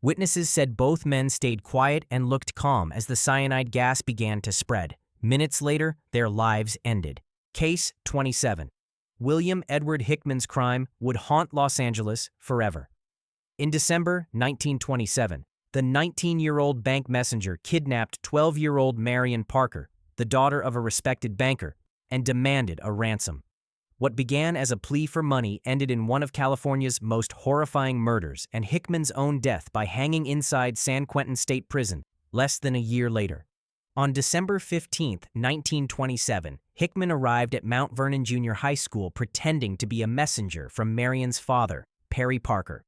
Witnesses said both men stayed quiet and looked calm as the cyanide gas began to spread. Minutes later, their lives ended. Case 27. William Edward Hickman's crime would haunt Los Angeles forever. In December 1927, the 19-year-old bank messenger kidnapped 12-year-old Marion Parker, the daughter of a respected banker, and demanded a ransom. What began as a plea for money ended in one of California's most horrifying murders and Hickman's own death by hanging inside San Quentin State Prison less than a year later. On December 15, 1927, Hickman arrived at Mount Vernon Junior High School pretending to be a messenger from Marion's father, Perry Parker.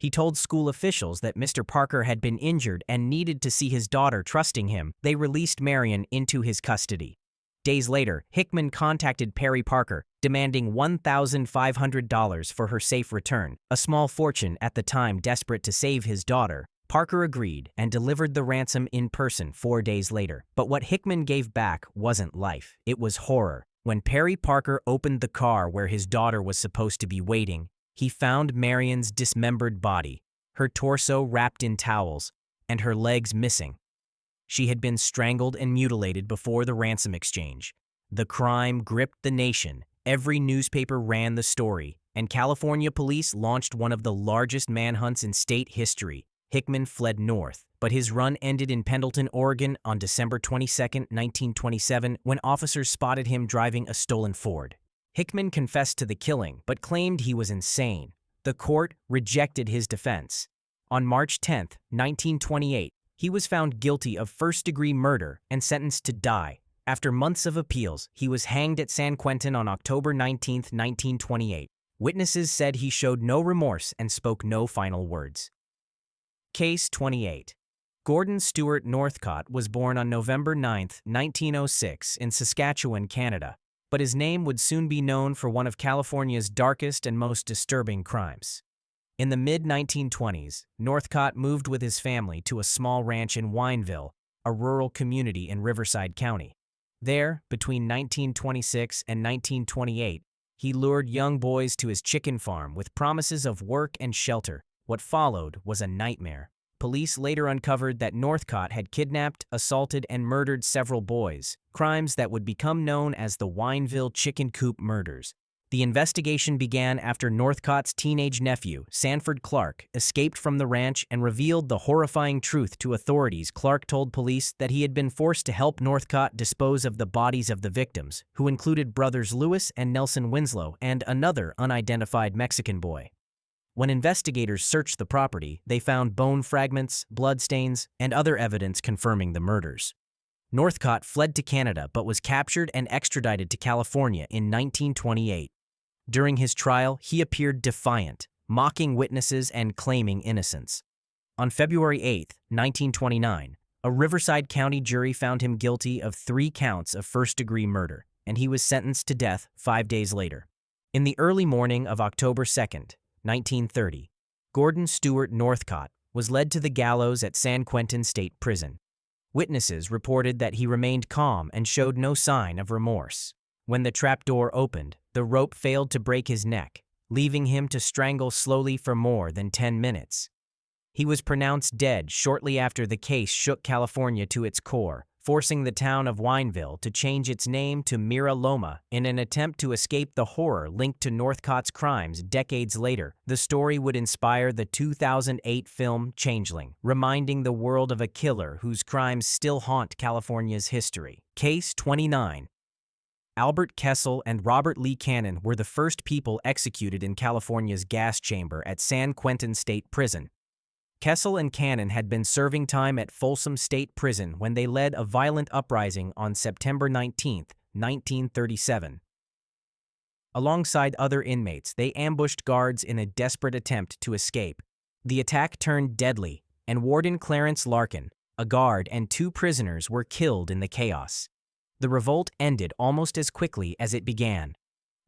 He told school officials that Mr. Parker had been injured and needed to see his daughter. Trusting him, they released Marion into his custody. Days later, Hickman contacted Perry Parker, demanding $1,500 for her safe return, a small fortune at the time. Desperate to save his daughter, Parker agreed and delivered the ransom in person 4 days later. But what Hickman gave back wasn't life, it was horror. When Perry Parker opened the car where his daughter was supposed to be waiting, he found Marion's dismembered body, her torso wrapped in towels, and her legs missing. She had been strangled and mutilated before the ransom exchange. The crime gripped the nation. Every newspaper ran the story, and California police launched one of the largest manhunts in state history. Hickman fled north, but his run ended in Pendleton, Oregon on December 22, 1927, when officers spotted him driving a stolen Ford. Hickman confessed to the killing, but claimed he was insane. The court rejected his defense. On March 10, 1928, he was found guilty of first-degree murder and sentenced to die. After months of appeals, he was hanged at San Quentin on October 19, 1928. Witnesses said he showed no remorse and spoke no final words. Case 28. Gordon Stewart Northcott was born on November 9, 1906, in Saskatchewan, Canada, but his name would soon be known for one of California's darkest and most disturbing crimes. In the mid-1920s, Northcott moved with his family to a small ranch in Wineville, a rural community in Riverside County. There, between 1926 and 1928, he lured young boys to his chicken farm with promises of work and shelter. What followed was a nightmare. Police later uncovered that Northcott had kidnapped, assaulted, and murdered several boys, crimes that would become known as the Wineville Chicken Coop murders. The investigation began after Northcott's teenage nephew, Sanford Clark, escaped from the ranch and revealed the horrifying truth to authorities. Clark told police that he had been forced to help Northcott dispose of the bodies of the victims, who included brothers Lewis and Nelson Winslow and another unidentified Mexican boy. When investigators searched the property, they found bone fragments, bloodstains, and other evidence confirming the murders. Northcott fled to Canada but was captured and extradited to California in 1928. During his trial, he appeared defiant, mocking witnesses and claiming innocence. On February 8, 1929, a Riverside County jury found him guilty of 3 counts of first-degree murder, and he was sentenced to death 5 days later. In the early morning of October 2, 1930, Gordon Stewart Northcott was led to the gallows at San Quentin State Prison. Witnesses reported that he remained calm and showed no sign of remorse. When the trapdoor opened, the rope failed to break his neck, leaving him to strangle slowly for more than 10 minutes. He was pronounced dead shortly after. The case shook California to its core, forcing the town of Wineville to change its name to Mira Loma in an attempt to escape the horror linked to Northcott's crimes. Decades later, the story would inspire the 2008 film Changeling, reminding the world of a killer whose crimes still haunt California's history. Case 29. Albert Kessel and Robert Lee Cannon were the first people executed in California's gas chamber at San Quentin State Prison. Kessel and Cannon had been serving time at Folsom State Prison when they led a violent uprising on September 19, 1937. Alongside other inmates, they ambushed guards in a desperate attempt to escape. The attack turned deadly, and Warden Clarence Larkin, a guard, and 2 prisoners were killed in the chaos. The revolt ended almost as quickly as it began.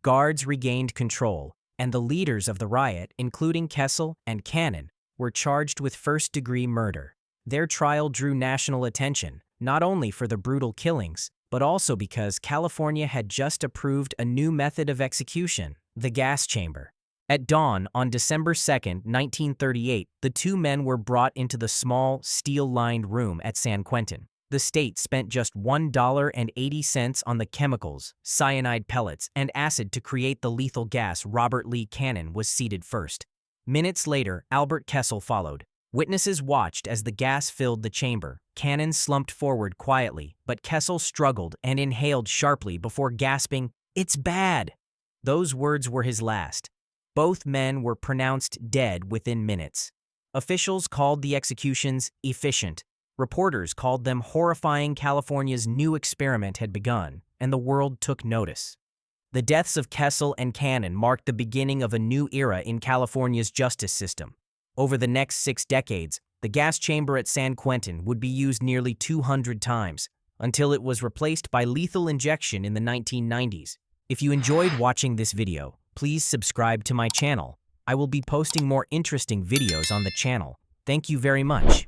Guards regained control, and the leaders of the riot, including Kessel and Cannon, were charged with first-degree murder. Their trial drew national attention, not only for the brutal killings, but also because California had just approved a new method of execution, the gas chamber. At dawn on December 2, 1938, the 2 men were brought into the small, steel-lined room at San Quentin. The state spent just $1.80 on the chemicals, cyanide pellets, and acid to create the lethal gas. Robert Lee Cannon was seated first. Minutes later, Albert Kessel followed. Witnesses watched as the gas filled the chamber. Cannon slumped forward quietly, but Kessel struggled and inhaled sharply before gasping, "It's bad!" Those words were his last. Both men were pronounced dead within minutes. Officials called the executions efficient. Reporters called them horrifying. California's new experiment had begun, and the world took notice. The deaths of Kessel and Cannon marked the beginning of a new era in California's justice system. Over the next 6 decades, the gas chamber at San Quentin would be used nearly 200 times, until it was replaced by lethal injection in the 1990s. If you enjoyed watching this video, please subscribe to my channel. I will be posting more interesting videos on the channel. Thank you very much.